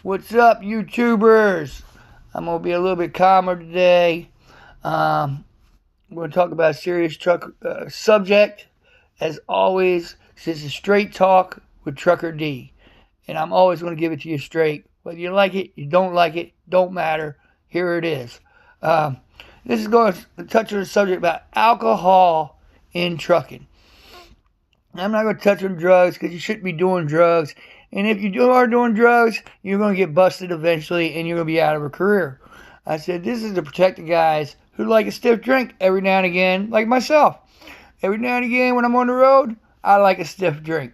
What's up, YouTubers? I'm going to be a little bit calmer today. We're going to talk about a serious truck subject. As always, this is Straight Talk with Trucker D. And I'm always going to give it to you straight. Whether you like it, you don't like it, don't matter. Here it is. This is going to touch on the subject about alcohol in trucking. I'm not going to touch on drugs because you shouldn't be doing drugs. And if you are doing drugs, you're going to get busted eventually and you're going to be out of a career. I said, this is to protect the guys who like a stiff drink every now and again, like myself. Every now and again when I'm on the road, I like a stiff drink.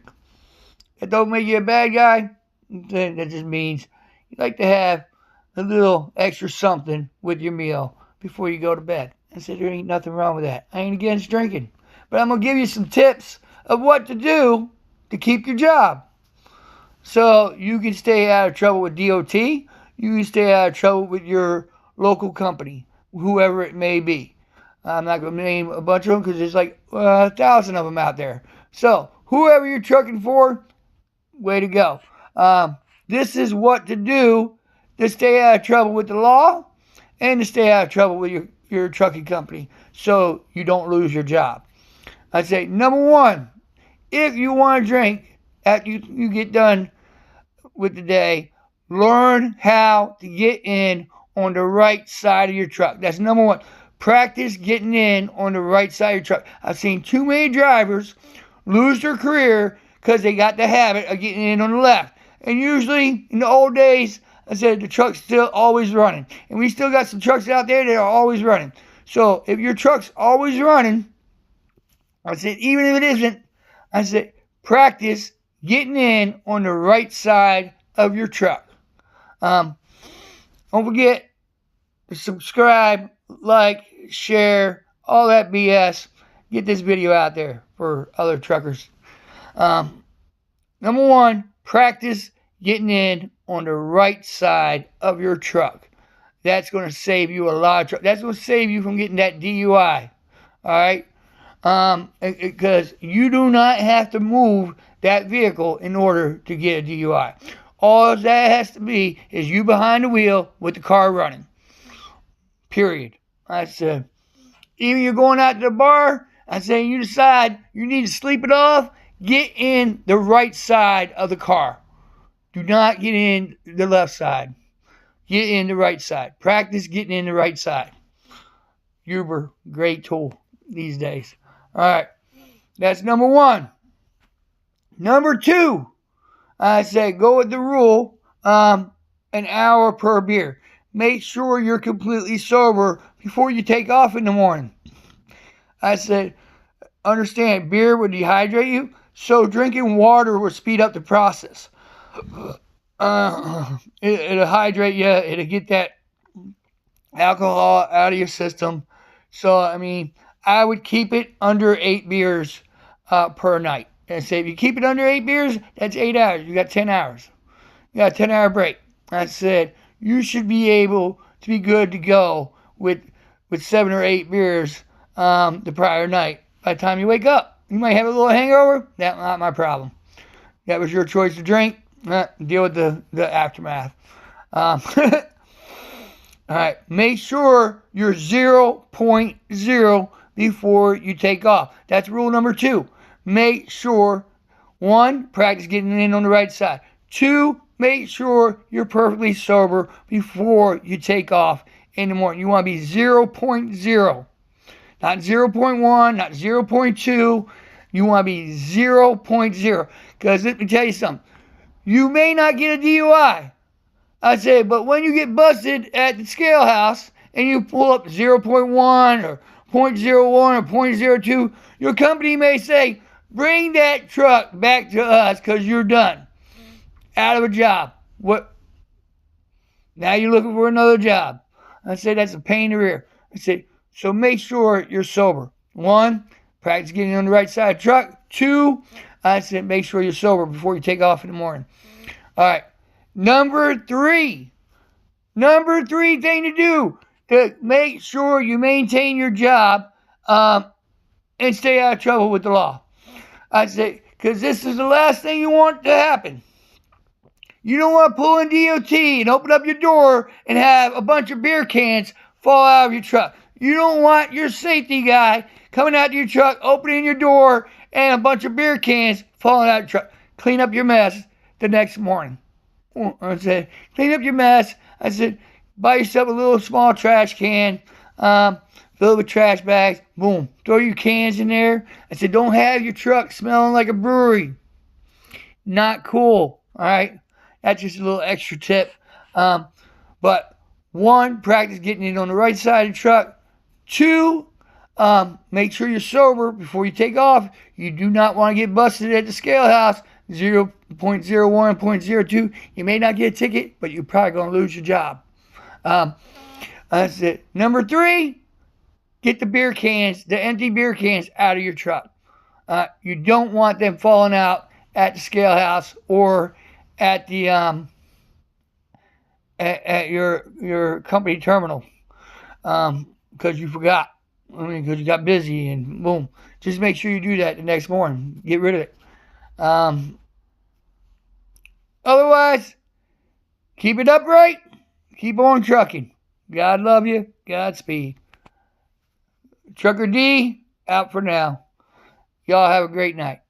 It don't make you a bad guy. That just means you like to have a little extra something with your meal before you go to bed. I said, there ain't nothing wrong with that. I ain't against drinking. But I'm going to give you some tips of what to do to keep your job. So you can stay out of trouble with DOT. You can stay out of trouble with your local company, whoever it may be. I'm not going to name a bunch of them because there's like 1,000 of them out there. So whoever you're trucking for, way to go. This is what to do to stay out of trouble with the law and to stay out of trouble with your trucking company so you don't lose your job. I'd say, number one, if you want to drink after you get done with the day, learn how to get in on the right side of your truck. That's number one. Practice getting in on the right side of your truck. I've seen too many drivers lose their career because they got the habit of getting in on the left. And usually, in the old days, I said the truck's still always running. And we still got some trucks out there that are always running. So if your truck's always running, I said, even if it isn't, I said, practice getting in on the right side of your truck. Don't forget to subscribe, like, share, all that BS. Get this video out there for other truckers. Number one, practice getting in on the right side of your truck. That's going to save you a lot of trouble. That's going to save you from getting that DUI. All right? Because you do not have to move that vehicle in order to get a DUI. All that has to be is you behind the wheel with the car running. Period. I said, even you're going out to the bar, I say you decide you need to sleep it off, get in the right side of the car. Do not get in the left side. Get in the right side. Practice getting in the right side. Uber, great tool these days. All right, that's number one. Number two, I say go with the rule, an hour per beer. Make sure you're completely sober before you take off in the morning. I said, understand, beer will dehydrate you, so drinking water will speed up the process. It'll hydrate you. It'll get that alcohol out of your system. So, I mean, I would keep it under 8 beers per night. And say if you keep it under 8 beers, that's 8 hours. You got 10 hours. You got a 10-hour break. I said you should be able to be good to go with 7 or 8 beers the prior night. By the time you wake up, you might have a little hangover. That's not my problem. That was your choice to drink. Deal with the aftermath. All right. Make sure you're 0.0 before you take off. That's rule number 2. Make sure, 1, practice getting in on the right side. 2, make sure you're perfectly sober before you take off in the morning. You want to be 0.0. Not 0.1, not 0.2. You want to be 0.0. Because let me tell you something. You may not get a DUI. I say, but when you get busted at the scale house and you pull up 0.1 or 0.01 or 0.02, your company may say, bring that truck back to us because you're done. Out of a job. What? Now you're looking for another job. I say that's a pain in the rear. I say, so make sure you're sober. 1, practice getting on the right side of the truck. 2, I said make sure you're sober before you take off in the morning. All right. Number 3 thing to do to make sure you maintain your job and stay out of trouble with the law. I say, because this is the last thing you want to happen. You don't want to pull in DOT and open up your door and have a bunch of beer cans fall out of your truck. You don't want your safety guy coming out to your truck, opening your door, and a bunch of beer cans falling out of your truck. Clean up your mess the next morning. I said, clean up your mess. I said, buy yourself a little small trash can, fill it with trash bags, boom, throw your cans in there. I said, don't have your truck smelling like a brewery. Not cool, all right? That's just a little extra tip. But one, practice getting it on the right side of the truck. Two, make sure you're sober before you take off. You do not want to get busted at the scale house. 0.01, 0.02. You may not get a ticket, but you're probably going to lose your job. That's it. Number three, get the beer cans, the empty beer cans out of your truck. You don't want them falling out at the scale house or at the at your company terminal because you forgot. I mean, because you got busy and boom. Just make sure you do that the next morning. Get rid of it. Otherwise, keep it upright. Keep on trucking. God love you. Godspeed. Trucker D, out for now. Y'all have a great night.